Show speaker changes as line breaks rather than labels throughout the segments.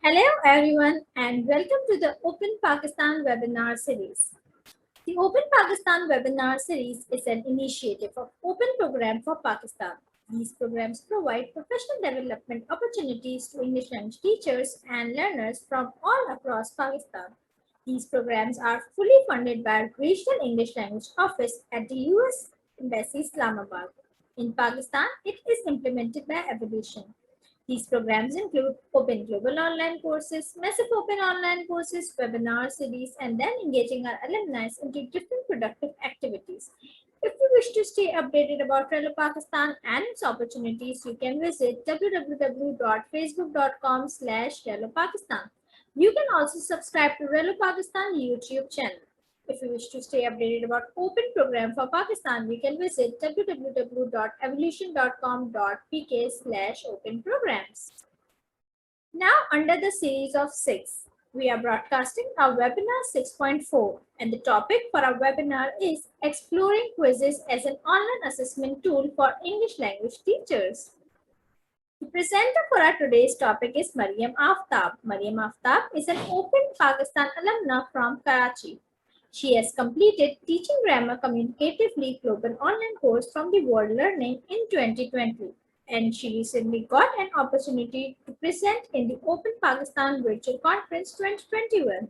Hello everyone and welcome to the Open Pakistan webinar series. The Open Pakistan webinar series is an initiative of Open Program for Pakistan. These programs provide professional development opportunities to English language teachers and learners from all across Pakistan. These programs are fully funded by our Regional English Language Office at the US Embassy, Islamabad. In Pakistan, it is implemented by Evolution. These programs include Open Global Online courses, massive Open Online courses, webinar series, and then engaging our alumni into different productive activities. If you wish to stay updated about Relo Pakistan and its opportunities, you can visit www.facebook.com/Relo Pakistan. You can also subscribe to Relo Pakistan YouTube channel. If you wish to stay updated about Open Program for Pakistan, we can visit www.evolution.com.pk/open programs. Now, under the series of 6, we are broadcasting our webinar 6.4, and the topic for our webinar is Exploring Quizzes as an Online Assessment Tool for English Language Teachers. The presenter for our today's topic is Mariam Aftab. Mariam Aftab is an Open Pakistan alumna from Karachi. She has completed Teaching Grammar Communicatively Global Online course from the World Learning in 2020. And she recently got an opportunity to present in the Open Pakistan Virtual Conference 2021.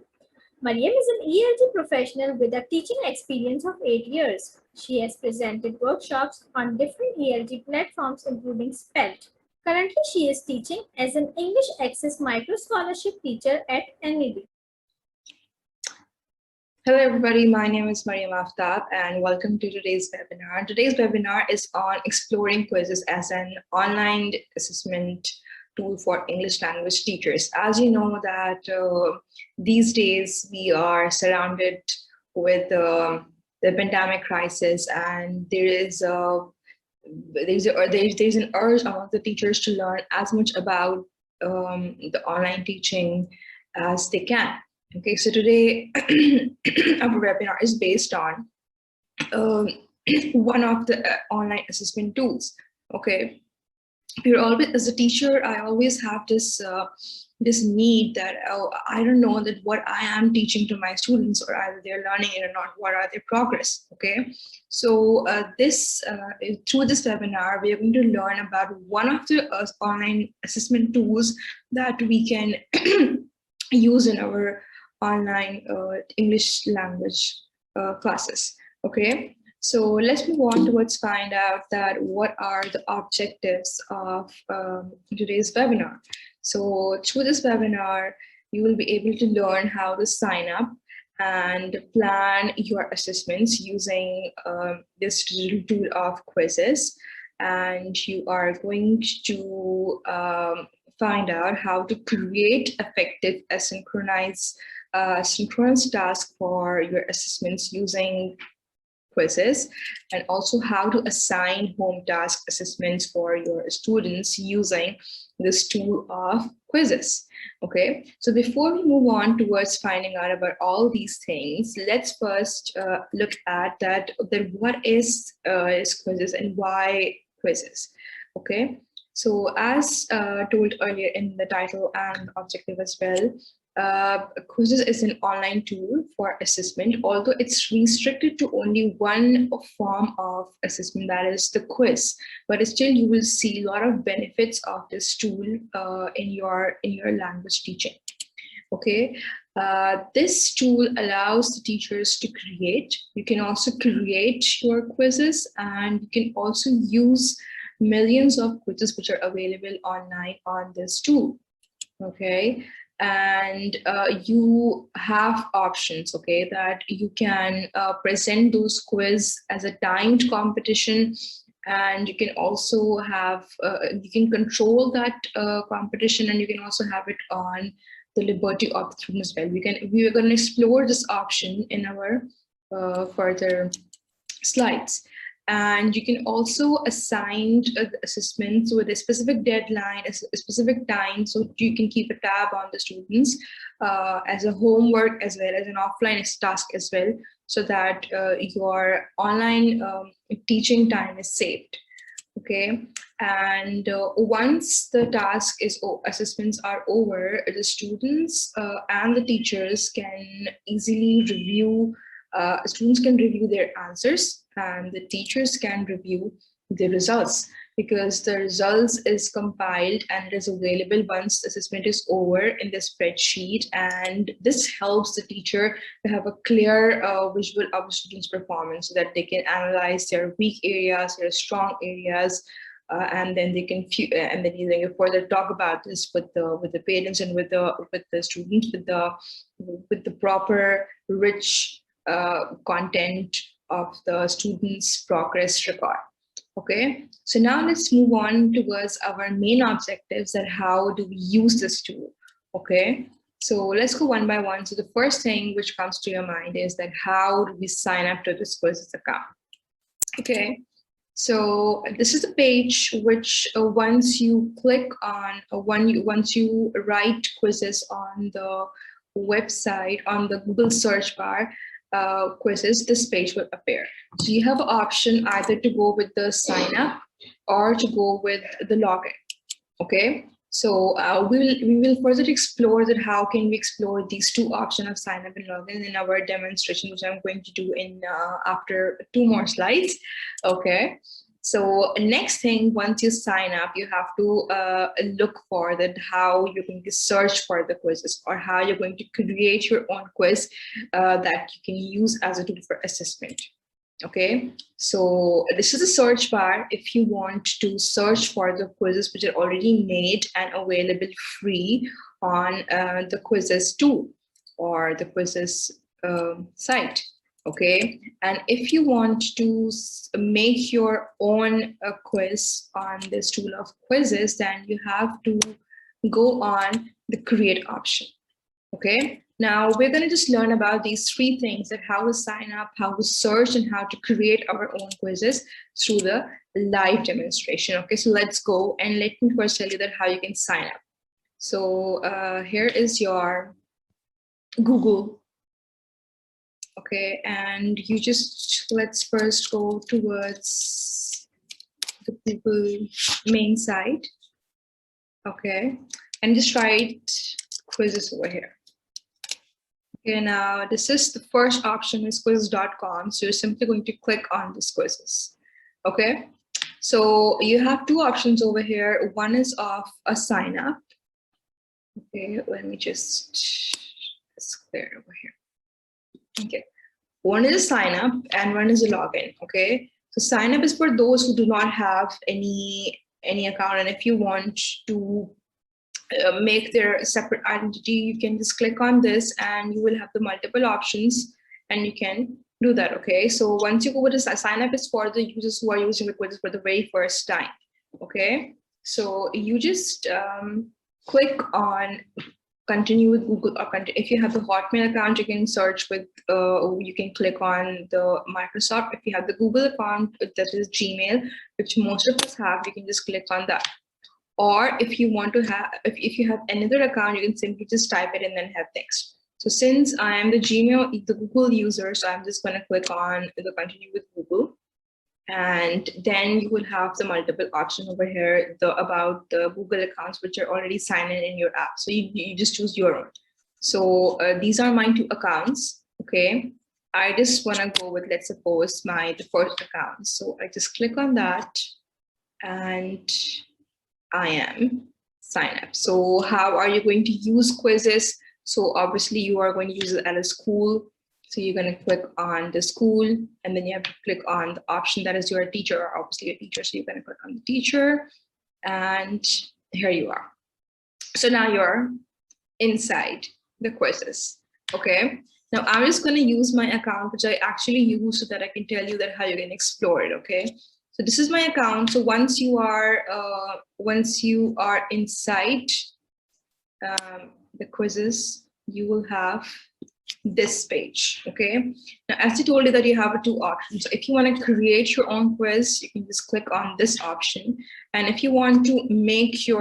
Mariam is an ELT professional with a teaching experience of 8 years. She has presented workshops on different ELT platforms including SPELT. Currently, she is teaching as an English Access Micro Scholarship teacher at NED.
Hello everybody, my name is Mariam Aftab and welcome to today's webinar. Today's webinar is on exploring quizzes as an online assessment tool for English language teachers. As you know that these days we are surrounded with the pandemic crisis, and there's an urge among the teachers to learn as much about the online teaching as they can. Okay, so today our webinar is based on one of the online assessment tools. Okay, you're always, as a teacher, I always have this this need that I don't know that what I am teaching to my students, or either they're learning it or not. What are their progress? Okay, so through this webinar, we are going to learn about one of the online assessment tools that we can use in our online English language classes. Okay, so let's move on towards find out that what are the objectives of today's webinar. So through this webinar, you will be able to learn how to sign up and plan your assessments using this digital tool of Quizizz, and you are going to find out how to create effective synchronous tasks for your assessments using Quizizz, and also how to assign home task assessments for your students using this tool of Quizizz. Okay, so before we move on towards finding out about all these things, let's first look at what is Quizizz and why Quizizz. Okay, so as told earlier in the title and objective as well, Quizizz is an online tool for assessment, although it's restricted to only one form of assessment, that is the quiz. But still, you will see a lot of benefits of this tool in your language teaching. Okay, this tool allows the teachers to create. You can also create your quizzes, and you can also use millions of quizzes which are available online on this tool. Okay, and you have options, okay, that you can present those quiz as a timed competition, and you can also have you can control that competition, and you can also have it on the liberty of the student as well. We are going to explore this option in our further slides. And you can also assign assessments with a specific deadline, a specific time, so you can keep a tab on the students as a homework as well as an offline task as well, so that your online teaching time is saved. Okay, and once the task is assessments are over, the students and the teachers can easily review. Students can review their answers, and the teachers can review the results, because the results is compiled and it is available once the assessment is over in the spreadsheet, and this helps the teacher to have a clear visual of the students' performance, so that they can analyze their weak areas, their strong areas, and then they can and then they can further talk about this with the parents and with the students, with the proper rich content of the students' progress record. Okay, so now let's move on towards our main objectives, and how do we use this tool. Okay, so let's go one by one. So the first thing which comes to your mind is that how do we sign up to this Quizizz account? Okay, so this is the page which once you click on, once you write Quizizz on the website, on the Google search bar, Quizizz, this page will appear. So you have an option either to go with the sign up or to go with the login. Okay, so we will further explore that how can we explore these two options of sign up and login in our demonstration, which I'm going to do in after 2 more slides. Okay, so next thing, once you sign up, you have to look for that how you're going to search for the quizzes, or how you're going to create your own quiz that you can use as a tool for assessment. Okay, so this is a search bar if you want to search for the quizzes which are already made and available free on the Quizizz tool or the Quizizz site. Okay, and if you want to make your own quiz on this tool of Quizizz, then you have to go on the create option. Okay, now we're going to just learn about these 3 things, that how to sign up, how to search, and how to create our own quizzes through the live demonstration. Okay, so let's go, and let me first tell you that how you can sign up. So here is your Google. Okay, and you just, let's first go towards the Google main site. Okay, and just write Quizizz over here. Okay, now this is the first option is Quizizz.com. So you're simply going to click on this Quizizz. Okay, so you have 2 options over here. One is of a sign up. Okay, let me just clear it over here. Okay, one is a sign up and one is a login. Okay, so sign up is for those who do not have any account, and if you want to make their separate identity, you can just click on this and you will have the multiple options and you can do that. Okay, so once you go with this, sign up is for the users who are using the quiz for the very first time. Okay, so you just click on continue with Google, or if you have the Hotmail account, you can search with you can click on the Microsoft. If you have the Google account, that is Gmail, which most of us have, you can just click on that. Or if you want to have, if you have another account, you can simply just type it and then have next. So since I am the Google user, so I'm just going to click on the continue with Google. And then you will have the multiple options over here about the Google accounts which are already signed in your app. So you just choose your own. So these are my 2 accounts. Okay, I just want to go with, let's suppose, the first account. So I just click on that and I am sign up. So how are you going to use Quizizz? So obviously you are going to use it at a school. So you're going to click on the school, and then you have to click on the option that is your teacher, or obviously your teacher. So you're going to click on the teacher, and here you are. So now you're inside the Quizizz. Okay. Now I'm just going to use my account, which I actually use so that I can tell you that how you can explore it. Okay. So this is my account. So once you are inside the Quizizz, you will have this page. Okay, now as I told you that you have 2 options. So if you want to create your own quiz, you can just click on this option, and if you want to make you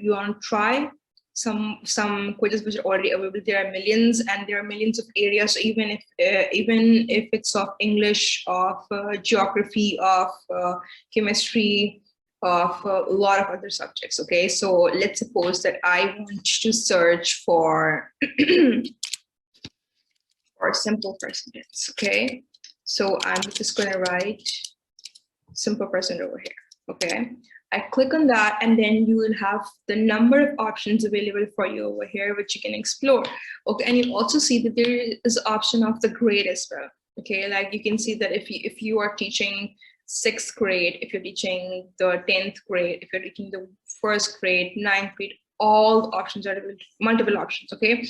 want to try some quizzes which are already available. There are millions, and there are millions of areas. So even if it's of English, of geography, of chemistry, of a lot of other subjects. Okay, so let's suppose that I want to search for for simple present tense. Okay, so I'm just going to write simple present over here. Okay, I click on that, and then you will have the number of options available for you over here, which you can explore. Okay, and you also see that there is an option of the grade as well. Okay, like you can see that if you are teaching 6th grade, if you're teaching the 10th grade, if you're teaching the 1st grade, 9th grade, all the options are available, multiple options. Okay,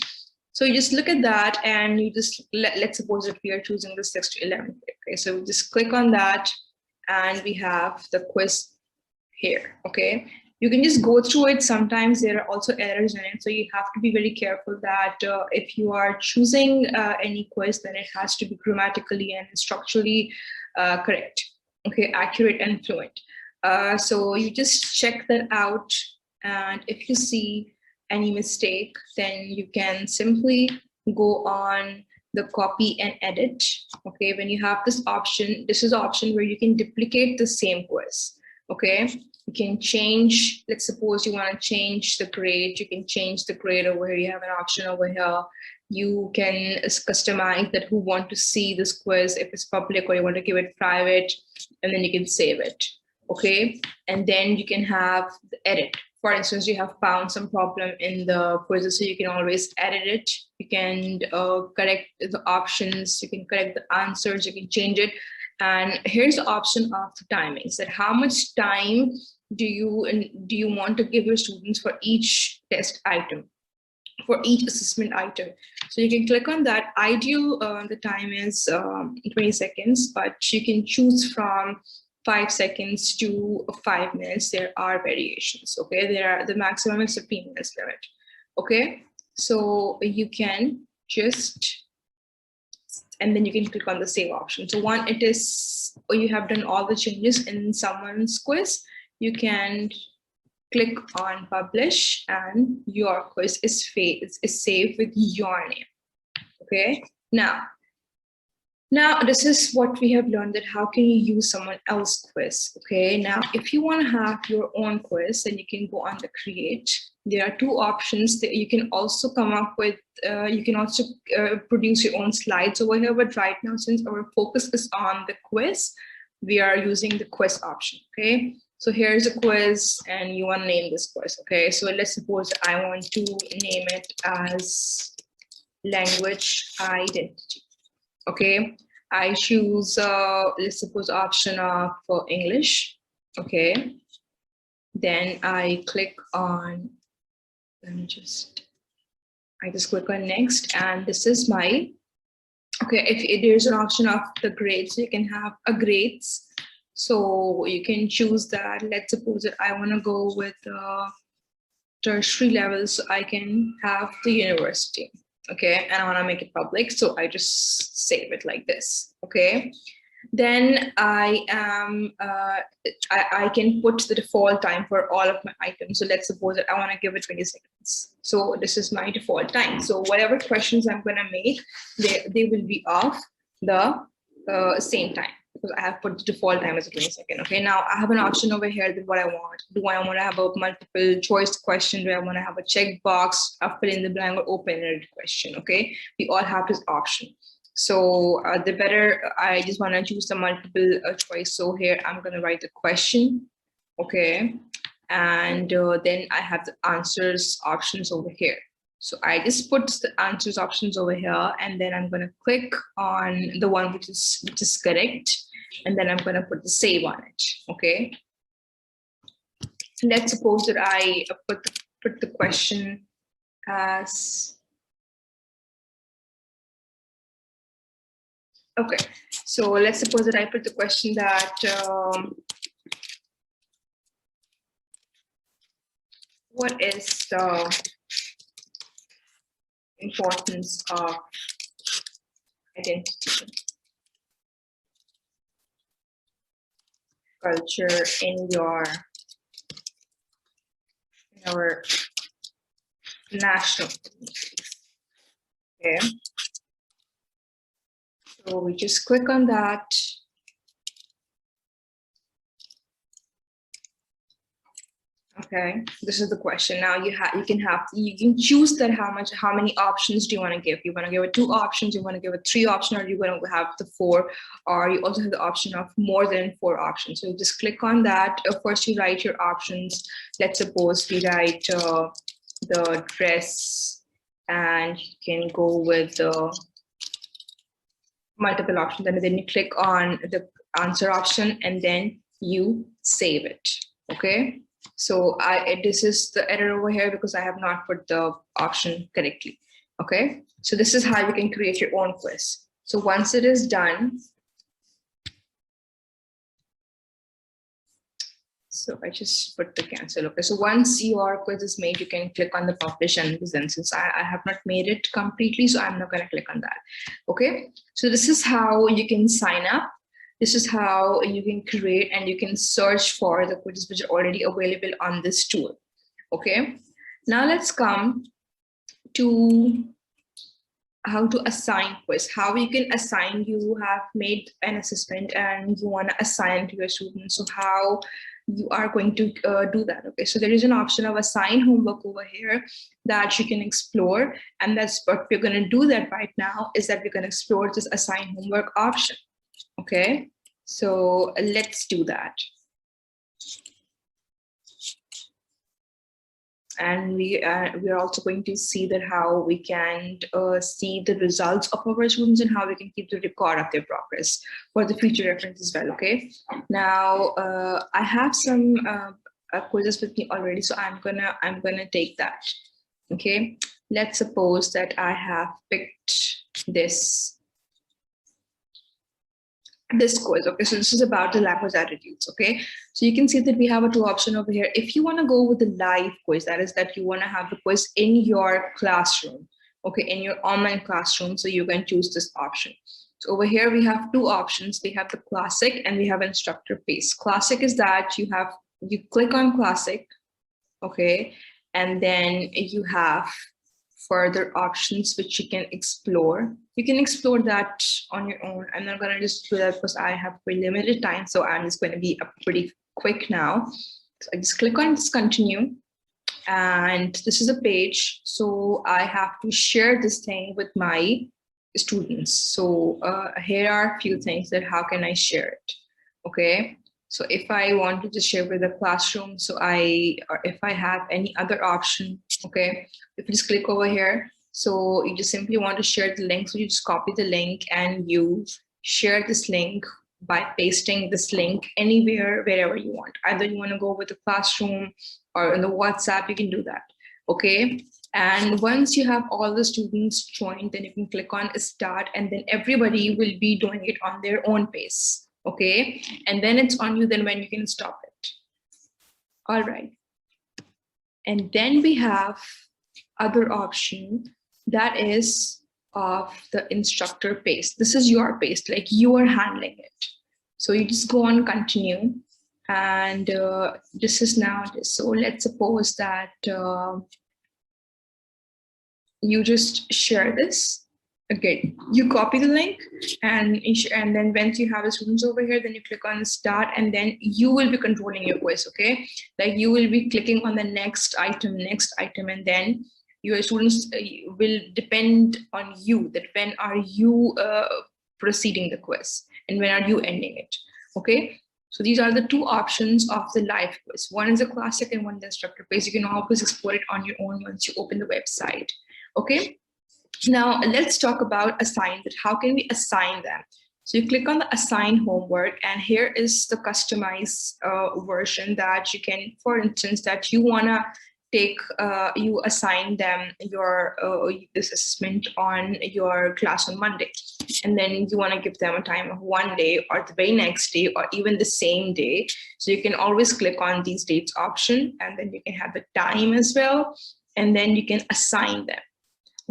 so you just look at that, and you just let's suppose that we are choosing the 6th to 11th grade. Okay, so we just click on that, and we have the quiz here. Okay, you can just go through it. Sometimes there are also errors in it, so you have to be very careful that if you are choosing any quiz, then it has to be grammatically and structurally correct. Okay, accurate and fluent. So you just check that out, and if you see any mistake, then you can simply go on the copy and edit. Okay, when you have this option, this is an option where you can duplicate the same quiz. Okay, you can change, let's suppose you want to change the grade, you can change the grade over here. You have an option over here. You can customize that who want to see this quiz, if it's public or you want to give it private, and then you can save it. Okay, and then you can have the edit. For instance, you have found some problem in the quizzes, so you can always edit it. You can correct the options, you can correct the answers, you can change it. And here's the option of the timings, that how much time do you want to give your students for each test item, for each assessment item. So you can click on that. Ideal, the time is 20 seconds, but you can choose from 5 seconds to 5 minutes. There are variations. Okay, the maximum is 15 minutes limit. Okay, so you can just, and then you can click on the save option. So one, it is, or you have done all the changes in someone's quiz, you can click on publish, and your quiz is saved with your name. Okay, now this is what we have learned, that how can you use someone else's quiz. Okay, now if you want to have your own quiz, then you can go on the create. There are 2 options that you can also come up with. You can also produce your own slides over here, but right now, since our focus is on the quiz, we are using the quiz option. Okay, so here's a quiz, and you want to name this quiz. Okay, so let's suppose I want to name it as language identity. Okay, I choose let's suppose option of English. Okay, then I click on, I just click on next, and this is my, okay, if there's an option of the grades, you can have a grades. So you can choose that. Let's suppose that I want to go with tertiary level, so I can have the university. Okay, and I want to make it public, so I just save it like this. Okay, then I am I can put the default time for all of my items. So let's suppose that I want to give it 20 seconds. So this is my default time. So whatever questions I'm going to make, they will be of the same time, because I have put the default time as a 20 second. Okay, now I have an option over here that what I want. Do I want to have a multiple choice question? Do I want to have a checkbox, a fill in the blank, or open-ended question? Okay, we all have this option. So the better, I just want to choose the multiple choice. So here I'm going to write the question. Okay, and then I have the answers options over here. So I just put the answers options over here, and then I'm going to click on the one which is correct, and then I'm going to put the save on it. Okay. Let's suppose that I put the question as, okay. So let's suppose that I put the question that what is the importance of identity, culture in our national. Okay. So we just click on that. Okay, this is the question. Now you can choose that how many options do you want to give? You want to give it 2 options, you want to give it 3 options, or you want to have the 4, or you also have the option of more than 4 options. So you just click on that. First you write your options. Let's suppose we write the dress, and you can go with the multiple options, and then you click on the answer option, and then you save it. Okay. So this is the error over here because I have not put the option correctly. Okay, so this is how you can create your own quiz. So once it is done, so I just put the cancel. Okay, so once your quiz is made, you can click on the publish and present. Since I have not made it completely, so I'm not going to click on that. Okay, so this is how you can sign up. This is how you can create and you can search for the quizzes which are already available on this tool. Okay, now let's come to how to assign quiz. How you can assign. You have made an assessment and you want to assign to your students. So how you are going to do that. Okay, so there is an option of assign homework over here that you can explore, and that's what we're going to do that right now, is that we're going to explore this assign homework option. Okay, so let's do that. And we are also going to see that how we can see the results of our students and how we can keep the record of their progress for the future reference as well. Okay, now I have some quizzes with me already, so I'm gonna take that. Okay, let's suppose that I have picked this quiz. Okay, so this is about the language attitudes. Okay, so you can see that we have a 2 option over here. If you want to go with the live quiz, that is that you want to have the quiz in your classroom, okay, in your online classroom, so you can choose this option. So over here we have 2 options. We have the classic and we have instructor based. Classic is that you click on classic, okay, and then you have further options which you can explore. You can explore that on your own. I'm not going to just do that because I have very limited time, so I'm just going to be pretty quick now. So I just click on this continue, and this is a page. So I have to share this thing with my students. So here are a few things that how can I share it. Okay, so if I want to just share with the classroom, so or if I have any other option, okay, if you just click over here, so you just simply want to share the link, so you just copy the link and you share this link by pasting this link anywhere, wherever you want. Either you want to go with the classroom or in the WhatsApp, you can do that. Okay, and once you have all the students joined, then you can click on start, and then everybody will be doing it on their own pace. Okay, and then it's on you then when you can stop it. All right, and then we have other option, that is of the instructor pace. This is your pace, like you are handling it. So you just go on continue, and this is now this. So let's suppose that you just share this. Again, you copy the link, and then once you have the students over here, then you click on start, and then you will be controlling your quiz. Okay, like you will be clicking on the next item, and then your students will depend on you, that when are you proceeding the quiz and when are you ending it. Okay, so these are the 2 options of the live quiz. One is a classic and one is the instructor quiz. You can always explore it on your own once you open the website. Okay, now let's talk about assign. That how can we assign them? So you click on the assign homework, and here is the customized version that you can, for instance, that you wanna take, you assign them your this assessment on your class on Monday, and then you want to give them a time of 1 day or the very next day or even the same day. So you can always click on these dates option, and then you can have the time as well, and then you can assign them.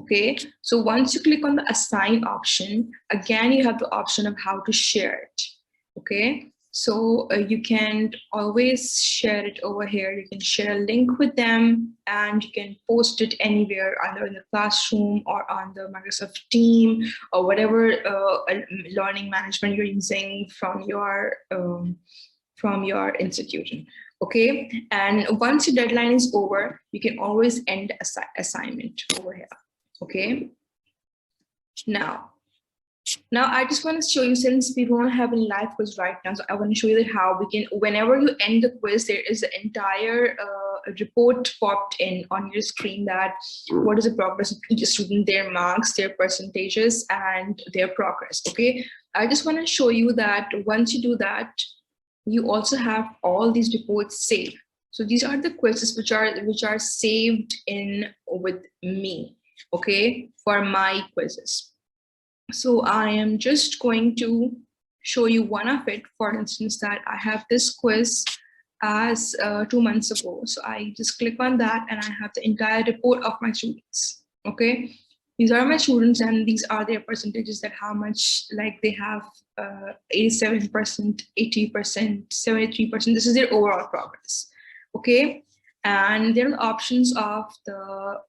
Okay, so once you click on the assign option, again you have the option of how to share it. Okay, So you can always share it over here. You can share a link with them and you can post it anywhere, either in the classroom or on the Microsoft Team or whatever learning management you're using from your institution. Okay, and once your deadline is over, you can always end assignment over here. Okay, now I just want to show you, since we don't have any live quiz right now, so I want to show you that how we can, whenever you end the quiz, there is an entire report popped in on your screen that what is the progress of each student, their marks, their percentages, and their progress. Okay, I just want to show you that once you do that, you also have all these reports saved. So these are the quizzes which are saved in with me, okay, for my quizzes. So I am just going to show you one of it. For instance, that I have this quiz as 2 months ago. So I just click on that and I have the entire report of my students. Okay, these are my students and these are their percentages, that how much, like they have 87%, 80%, 73%. This is their overall progress. Okay, and there are options of the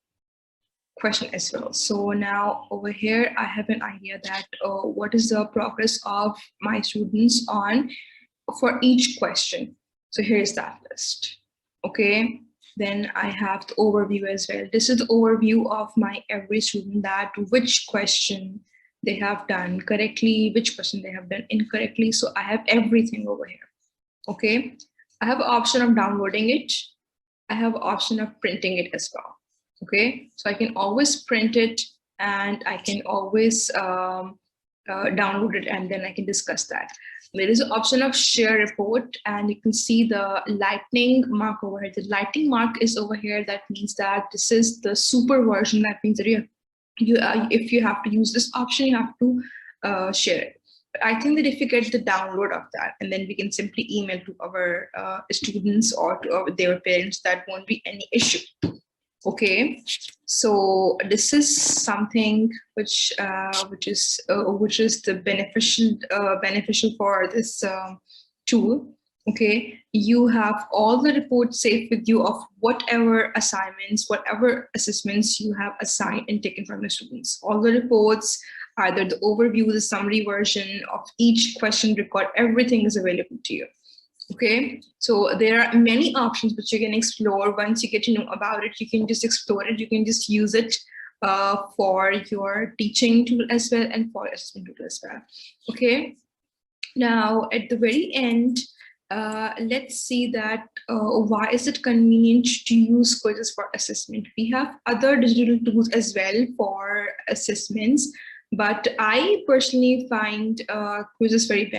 question as well. So now over here, I have an idea that what is the progress of my students on for each question. So here's that list. Okay, then I have the overview as well. This is the overview of my every student, that which question they have done correctly, which question they have done incorrectly. So I have everything over here. Okay, I have an option of downloading it. I have an option of printing it as well. Okay, so I can always print it and I can always download it and then I can discuss that. There is an option of share report and you can see the lightning mark over here. The lightning mark is over here. That means that this is the super version. That means that if you have to use this option, you have to share it. But I think that if you get the download of that and then we can simply email to our students or to their parents, that won't be any issue. Okay, so this is something which is the beneficial for this tool. Okay, you have all the reports saved with you of whatever assignments, whatever assessments you have assigned and taken from the students. All the reports, either the overview, the summary version of each question record, everything is available to you. Okay, so there are many options which you can explore. Once you get to know about it, you can just explore it. You can just use it for your teaching tool as well and for assessment tool as well. Okay, now at the very end, let's see that why is it convenient to use quizzes for assessment? We have other digital tools as well for assessments, but I personally find quizzes very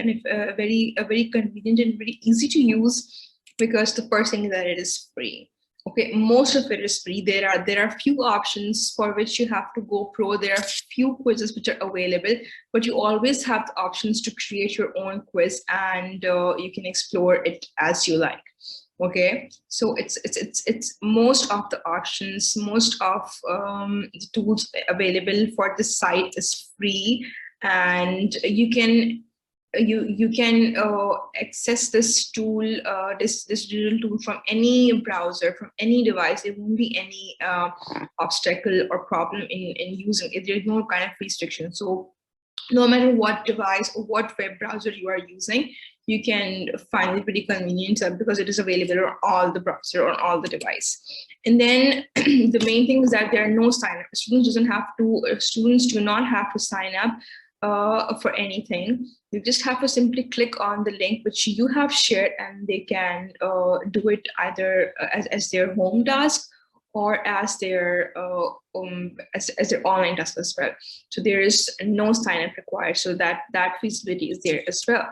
convenient and very easy to use, because the first thing is that it is free. Okay, most of it is free. There are few options for which you have to go pro. There are few quizzes which are available, but you always have the options to create your own quiz and you can explore it as you like. Okay, so it's most of the options, most of the tools available for this site is free, and you can access this tool, this digital tool from any browser, from any device. There won't be any obstacle or problem in using it. There's no kind of restriction. So no matter what device or what web browser you are using, you can find it pretty convenient because it is available on all the browser, on all the device. And then the main thing is that there are no sign up. Students do not have to sign up for anything. You just have to simply click on the link which you have shared, and they can do it either as their home task or as their online task as well. So there is no sign up required. So that feasibility is there as well.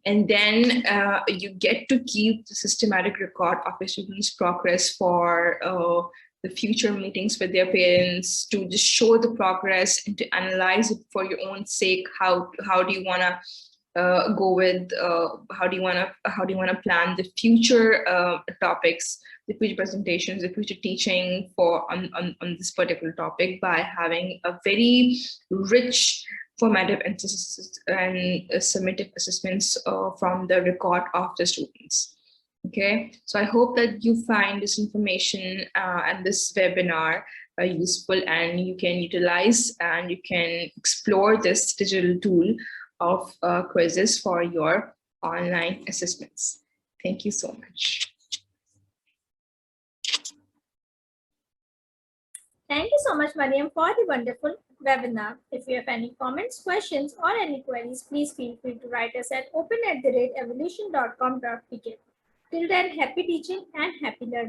And then you get to keep the systematic record of a student's progress for the future meetings with their parents, to just show the progress and to analyze it for your own sake. How do you want to go with, how do you want to plan the future topics, the future presentations, the future teaching for on this particular topic, by having a very rich formative and summative assessments from the record of the students. Okay, so I hope that you find this information and this webinar useful, and you can utilize and you can explore this digital tool of Quizizz for your online assessments. Thank you so much.
Thank you so much, Mariam, for the wonderful webinar. If you have any comments, questions, or any queries, please feel free to write us at open@evolution.com.pk. Till then, happy teaching and happy learning.